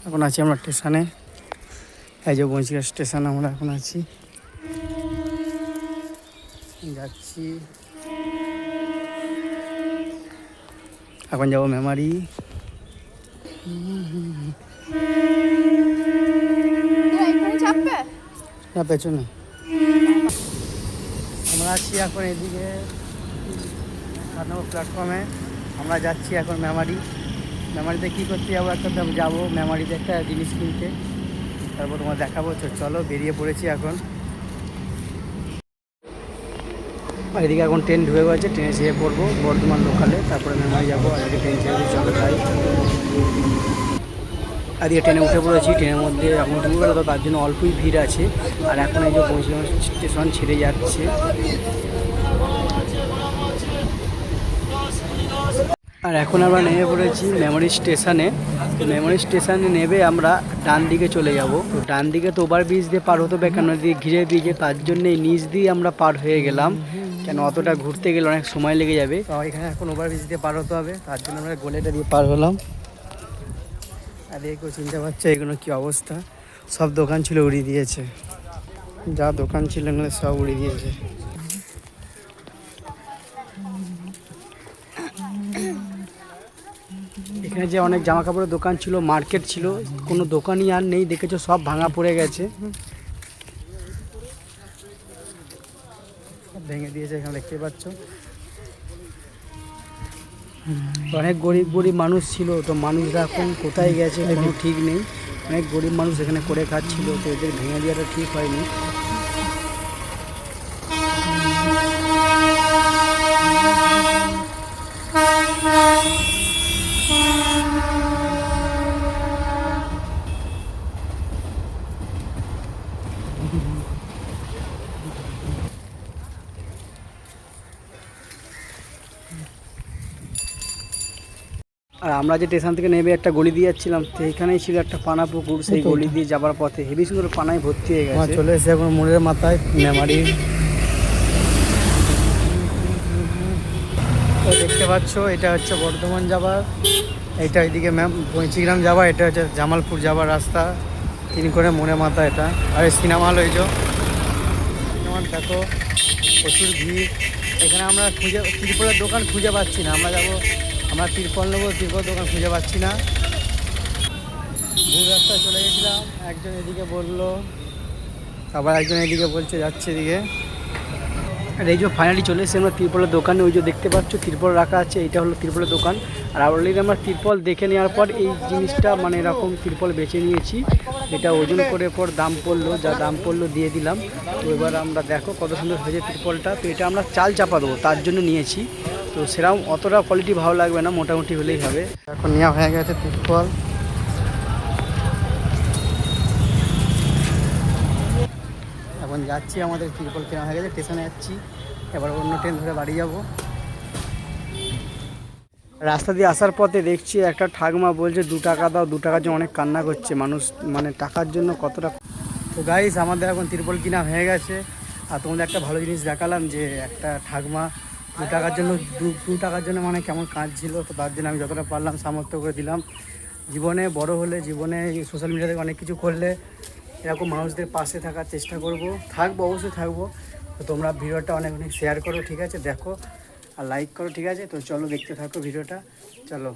এখন আছি আমরা স্টেশনে, এই যে বঞ্চিকা স্টেশন আমরা এখন আছি, যাচ্ছি এখন যাবো মেমারি। না পেছনে আমরা আছি এখন এদিকে 8 নম্বর প্ল্যাটফর্মে। আমরা যাচ্ছি এখন মেমারি। মেমারিতে কী করতে যাবো, একটা যাবো মেমারিতে একটা জিনিস কিনতে, তারপর তোমার দেখাবো। চলো বেরিয়ে পড়েছি এখন। এদিকে এখন ট্রেন ঢুকে গেছে, ট্রেনে চেয়ে পড়বো বর্ধমান লোকালে, তারপরে মেমারি যাবো। আর এদিকে ট্রেন ছেড়ে চলো তাই। আজকে ট্রেনে উঠে পড়েছি, ট্রেনের মধ্যে এখন দুপুরবেলা তো তার জন্য অল্পই ভিড় আছে। আর এখন এই যে বঞ্চিকা স্টেশন ছেড়ে যাচ্ছে। আর এখন আমরা নেমে পড়েছি মেমারি স্টেশনে। তো মেমারি স্টেশনে নেমে আমরা ডান দিকে চলে যাব। তো ডান দিকে তো ওভারব্রিজ দিয়ে পার হতে হবে, কেন দিয়ে ঘিরে ব্রিজে, তার জন্য এই নিচ দিয়ে আমরা পার হয়ে গেলাম, কেন অতটা ঘুরতে গেলে অনেক সময় লেগে যাবে। তো এখানে এখন ওভারব্রিজ দিয়ে পার হতে হবে, তার জন্য আমরা গোলেটা দিয়ে পার হলাম। আর কেউ চিনতে পারছে এগুলো কী অবস্থা, সব দোকান ছিল উড়িয়ে দিয়েছে, যা দোকান ছিল এগুলো সব উড়িয়ে দিয়েছে। এখানে যে অনেক জামা কাপড়ের দোকান ছিল, মার্কেট ছিল, কোনো দোকানই আর নেই, দেখেছো সব ভাঙা পড়ে গেছে, সব ভেঙে দিয়েছে এখানে দেখতে পাচ্ছ। অনেক গরিব গরিব মানুষ ছিল, তো মানুষরা এখন কোথায় গেছে কোনো ঠিক নেই। অনেক গরিব মানুষ এখানে করে খাচ্ছিল, তো এদের ভেঙে দেওয়াটা ঠিক হয়নি। আর আমরা যে স্টেশন থেকে নেমে একটা গলি দিয়ে যাচ্ছিলাম, তো এখানেই ছিল একটা পানা পুকুর, সেই গলি দিয়ে যাবার পথে হেবি সুন্দর পানায় ভর্তি হয়ে গেছে। চলে এসে এখন মোড়ের মাথায় মেমারি। তো দেখতে পাচ্ছ এটা হচ্ছে বর্ধমান যাবার, এইটা এইদিকে বঞ্চিগ্রাম যাবার, এটা হচ্ছে জামালপুর যাবার রাস্তা, 3 করে মোড়ের মাথা এটা। আর এই সিনেমা হল, এই যে সিনেমা দেখো প্রচুর ভিড়। এখানে আমরা তিরপলের দোকান খুঁজে পাচ্ছি না, আমরা যাবো, আমরা তিরপল নেবো, তিরপল দোকান খুঁজে পাচ্ছি না। ভুল রাস্তায় চলে গেছিলাম, একজন এদিকে বললো, আবার একজন এদিকে বলছে যাচ্ছে এদিকে। আর এই যে ফাইনালি চলে এসেছি আমরা তিরপলের দোকানে, ওই যে দেখতে পাচ্ছ তিরপল রাখা আছে, এইটা হলো তিরপলের দোকান। আর অলরেডি আমরা তিরপল দেখে নেওয়ার পর এই জিনিসটা মানে এরকম তিরপল বেছে নিয়েছি, এটা ওজন করে পর দাম পড়লো, যা দাম পড়লো দিয়ে দিলাম। তো এবার আমরা দেখো কত সুন্দর হয়েছে তিরপলটা। তো এটা আমরা চাল চাপা দেবো তার জন্য নিয়েছি, তো সেরকম অতটা কোয়ালিটি ভালো লাগবে না, মোটামুটি হলেই হবে। এখন নেওয়া হয়ে গেছে তিরপল। এখন যাচ্ছি, আমাদের তিরপল কেনা হয়ে গেছে, স্টেশনে যাচ্ছি, এবার অন্য ট্রেন ধরে বাড়ি যাব। রাস্তা দিয়ে আসার পথে দেখছি একটা ঠাকুমা বলছে 2 টাকা দাও, 2 টাকার জন্য অনেক কান্না করছে মানুষ, মানে টাকার জন্য কতটা। তো গাইস আমাদের এখন তিরপল কিনা হয়ে গেছে। আর তোমাদের একটা ভালো জিনিস দেখালাম, যে একটা ঠাকুমা 2 টাকার জন্য 2 টাকার জন্য মানে কেমন কাঁদছিল। তো তার জন্য আমি যতটা পারলাম সামর্থ্য করে দিলাম। জীবনে বড় হলে, জীবনে সোশ্যাল মিডিয়া থেকে অনেক কিছু করলে এরকম মানুষদের পাশে থাকার চেষ্টা করব, থাকবো, অবশ্যই থাকবো। তো তোমরা ভিডিওটা অনেক অনেক শেয়ার করো, ঠিক আছে, দেখো আর লাইক করো, ঠিক আছে। তো চলো দেখতে থাকো ভিডিওটা, চলো।